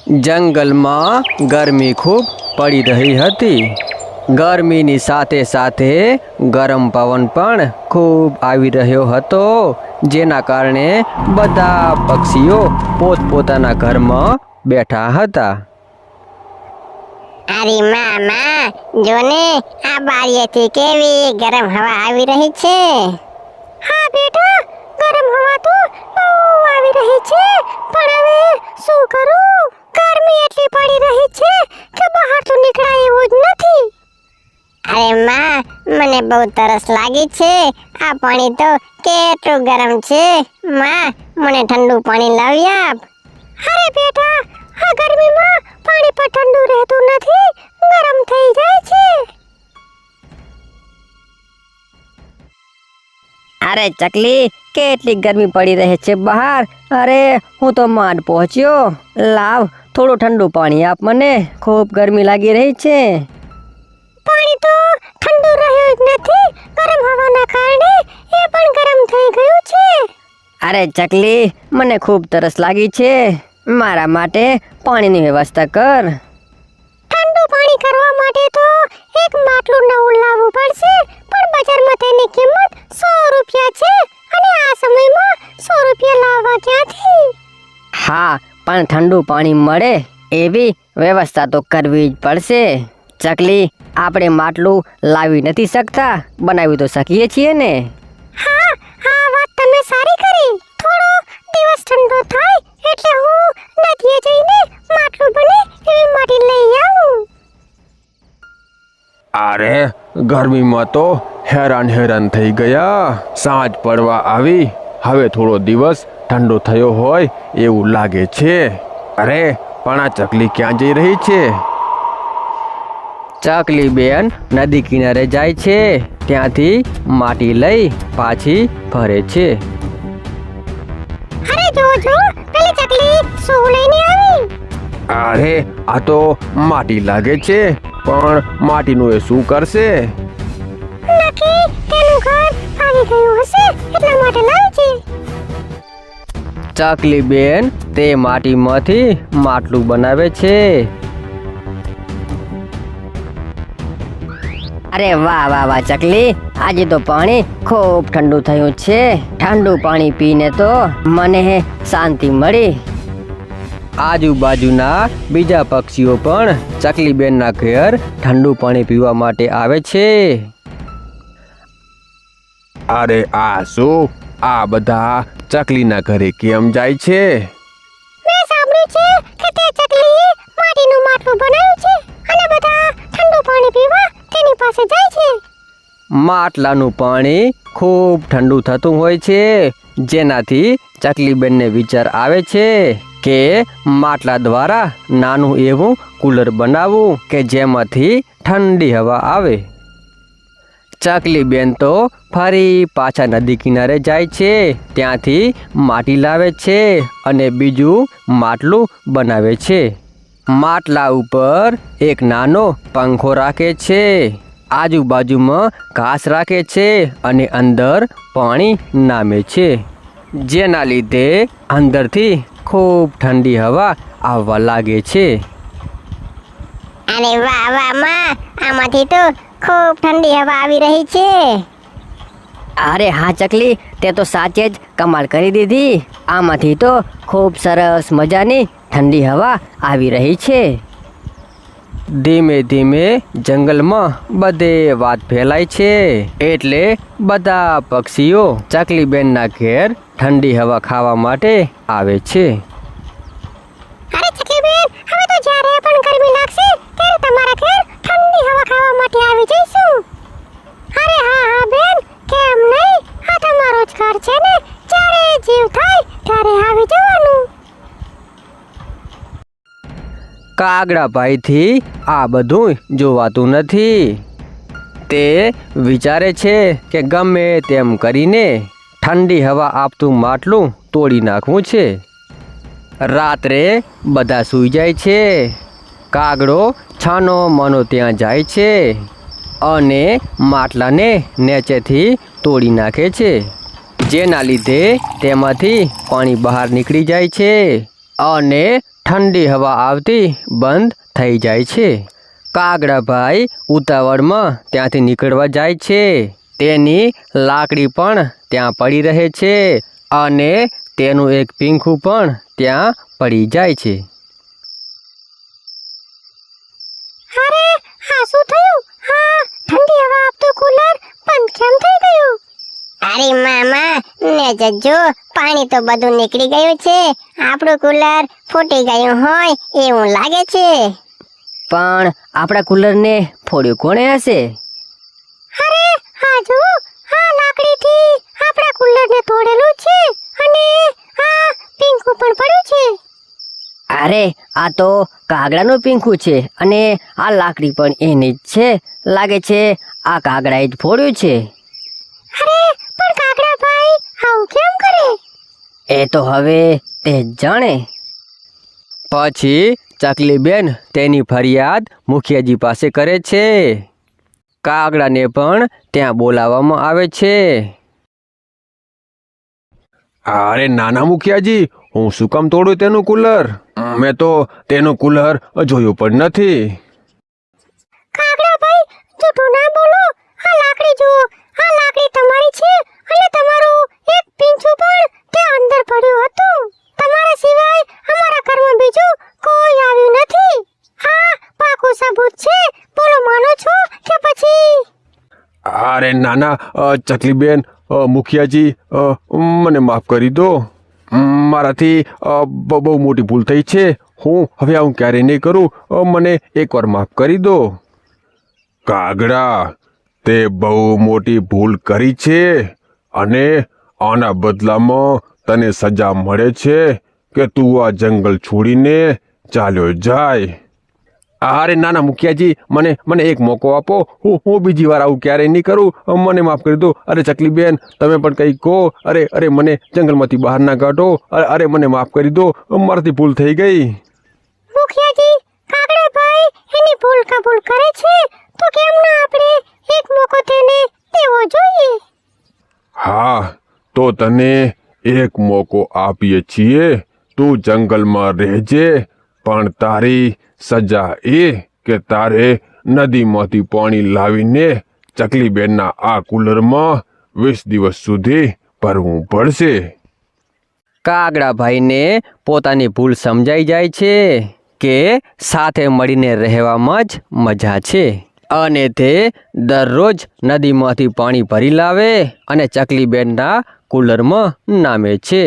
જંગલમાં ગરમી ખૂબ પડી રહી હતી. ગરમીની સાથે સાથે ગરમ પવન પણ ખૂબ આવી રહ્યો હતો, જેના કારણે બધા પક્ષીઓ પોતપોતાના ઘરમાં બેઠા હતા. અરે મામા, જોને આ બારીએથી કેવી ગરમ હવા આવી રહી છે. હા બેટા, ગરમ હવા તો બહુ આવી રહી છે, પણ હવે શું કરું? ગરમી એટલી પડી રહી છે કે બહાર તો નીકળાય એવું જ નથી. અરે માં, મને બહુ તરસ લાગી છે. આ પાણી તો કેટલું ગરમ છે. માં, મને ઠંડુ પાણી લાવી આપ. અરે બેટા, આ ગરમીમાં પાણી પર ઠંડુ રહેતું નથી, ગરમ થઈ જાય છે. અરે ચકલી, કેટલી ગરમી પડી રહે છે બહાર. અરે હું તો માંડ પહોંચ્યો. લાવ થોડું ઠંડુ પાણી આપ મને, ખૂબ ગરમી લાગી રહી છે. પાણી તો ઠંડુ રહ્યું જ નથી, ગરમ હવાના કારણે એ પણ ગરમ થઈ ગયું છે. અરે ચકલી, મને ખૂબ તરસ લાગી છે, મારા માટે પાણીની વ્યવસ્થા કર. ઠંડુ પાણી કરવા માટે તો એક માટલું નવું લાવવું પડશે, પણ બજારમાં તેની કિંમત 100 રૂપિયા છે, અને આ સમયમાં 100 રૂપિયા લાવવા ક્યાંથી? હા, પણ ઠંડુ પાણી મળે એવી વ્યવસ્થા તો કરવી જ પડશે. ચકલી, આપણે માટલું લાવી નથી શકતા, બનાવી તો શકીએ છીએ ને. હા, આ વાત તમે સારી કરી. થોડો દિવસ ઠંડો થાય એટલે હું નદીએ જઈને માટલું બને એવી માટી લઈ આવું. અરે ગરમીમાં તો હેરાન થઈ ગયા. સાંજ પડવા આવી, હવે થોડો દિવસ ઠંડો થયો હોય એવું લાગે છે. અરે પણ આ ચકલી ક્યાં જઈ રહી છે? ચકલી બેન નદી કિનારે જાય છે, ત્યાંથી માટી લઈ પાછી ફરે છે. અરે જો પેલી ચકલી શું લઈને આવી? અરે આ તો માટી લાગે છે, પણ માટીનું એ શું કરશે? નક્કી તેનું ઘર ભાગી ગયું હશે, એટલા માટે લાવી છે. ચકલી બેન તે માટીમાંથી માટલું બનાવે છે. અરે વાહ વાહ વાહ ચકલી, આજે તો પાણી ખૂબ ઠંડુ થયું છે. ઠંડુ પાણી પીને તો મને શાંતિ મળી. આજુબાજુના બીજા પક્ષીઓ પણ ચકલી બેનના ઘેર ઠંડુ પાણી પીવા માટે આવે છે. અરે આ શું? આ બધા ચકલીના ઘરે કેમ જાય છે? મેં સાંભળ્યું છે કે તે ચકલીએ માટીનું માટલું બનાવ્યું છે, અને બધા ઠંડુ પાણી પીવા તેની પાસે જાય છે. માટલાનું પાણી ખૂબ ઠંડુ થતું હોય છે, જેનાથી ચકલી બેનને વિચાર આવે છે કે માટલા દ્વારા નાનું એવું કુલર બનાવવું કે જેમાંથી ઠંડી હવા આવે. ચકલી બેન તો ફરી પાછા નદી કિનારે જાય છે, ત્યાંથી માટી લાવે છે અને બીજું માટલું બનાવે છે. માટલા ઉપર એક નાનો પંખો રાખે છે, આજુબાજુમાં ઘાસ રાખે છે અને અંદર પાણી નામે છે, જેના લીધે અંદરથી ખૂબ ઠંડી હવા આવવા લાગે છે. અરે વાહ વાહ માં, આમાંથી તો ખૂબ ઠંડી હવા આવી રહી છે. અરે હા ચકલી, તે તો સાચે જ કમાલ કરી દીધી. આમાંથી તો ખૂબ સરસ મજાની ઠંડી હવા આવી રહી છે. ધીમે ધીમે જંગલમાં બધે વાત ફેલાય છે, એટલે બધા પક્ષીઓ ચકલી બેનના ઘેર ઠંડી હવા ખાવા માટે આવે છે. અરે ચકલી બેન, હવે તો જ્યારે પણ ગરમી લાગશે ત્યારે તમારા ઘેર ઠંડી હવા ખાવા માટે આવી જઈશું. અરે હા બેન, કેમ નહીં? આ તમારો જ ઘર છે ને, જ્યારે જીવ થાય ત્યારે આવી જવાનું. કાગડા ભાઈથી આ બધું જોવાતું નથી. તે વિચારે છે કે ગમે તેમ કરીને ઠંડી હવા આપતું માટલું તોડી નાખવું છે. રાત્રે બધા સૂઈ જાય છે. કાગડો છાનો માનો ત્યાં જાય છે અને માટલાને નીચેથી તોડી નાખે છે, જેના લીધે તેમાંથી પાણી બહાર નીકળી જાય છે અને ઠંડી હવા આવતી બંધ થઈ જાય છે. કાગડાભાઈ ઉતાવળમાં ત્યાંથી નીકળવા જાય છે. તેની લાકડી પણ ત્યાં પડી રહે છે અને તેનું એક પીંખું પણ ત્યાં પડી જાય છે. અરે આ શું થયું? હા, ઠંડી હવા આપતું કુલર બંધ કેમ થઈ ગયું? અરે મામા, ને જજો, પાણી તો બધું નીકળી ગયું છે. આપણું કુલર ફૂટી ગયું હોય એવું લાગે છે. પણ આપણા કુલરને ફોડ્યું કોણે હશે? અરે આ જો, આ લાકડીથી આપણા કુલરને તોડેલું છે અને આ પીંખું પણ પડ્યું છે. અરે આ તો કાગડાનું પીંખું છે અને આ લાકડી પણ એની જ છે. લાગે છે આ કાગડાએ જ ફોડ્યું છે. અરે પણ કાગડાભાઈ આવું કેમ કરે? એ તો હવે તે જ જાણે. પછી ચકલીબેન તેની ફરિયાદ મુખિયાજી પાસે કરે છે. કાગડાને પણ ત્યાં બોલાવવામાં આવે છે. અરે નાના મુખિયાજી, હું શું કામ તોડું તેનું કુલર? મેં તો તેનું કુલર જોયું પણ નથી. કાગડાભાઈ જૂઠું ના બોલો. આ લાકડી જુઓ, આ લાકડી તમારી છે અને તમારું એક પીંછું પણ ત્યાં અંદર પડ્યું હતું. તમારા સિવાય અમારા ઘરમાં બીજું કોઈ આવ્યું નથી. આ પાકું સબૂત છે. બોલો, માનો છો કે પછી? અરે નાના ચકલીબેન, મુખિયાજી, મને માફ કરી દો. મારાથી બહુ મોટી ભૂલ થઈ છે. હું હવે આવું ક્યારેય નહીં કરું. મને એકવાર માફ કરી દો. કાગડા, તે બહુ મોટી ભૂલ કરી છે અને આના બદલામાં તને સજા મળે છે કે તું આ જંગલ છોડીને ચાલ્યો જાય. અરે નાના મુખિયાજી, મને એક મોકો આપો. હું બીજી વાર આવું ક્યારેય નહીં કરું. મને માફ કરી દો. અરે ચકલીબેન, તમે પણ કંઈક કહો. અરે મને જંગલમાંથી બહાર ના કાઢો. અરે મને માફ કરી દો. મારાથી ભૂલ થઈ ગઈ. મુખિયાજી, કાગડાભાઈ એની ભૂલ કબૂલ કરે છે તો કેમ ના આપણે એક મોકો તેને દેવો જોઈએ? હા, તો તને એક મોકો આપીએ છીએ. તું જંગલમાં રહેજે, પણ તારી સજા એ કે તારે નદીમાંથી પાણી લાવીને ચકલીબેનના આ કુલરમાં 20 દિવસ સુધી ભરવું પડશે. કાગડાભાઈને પોતાની ભૂલ સમજાઈ જાય છે કે સાથે મળીને રહેવામાં જ મજા છે અને તે દરરોજ નદીમાંથી પાણી ભરી લાવે અને ચકલીબેનના કુલરમાં નામે છે.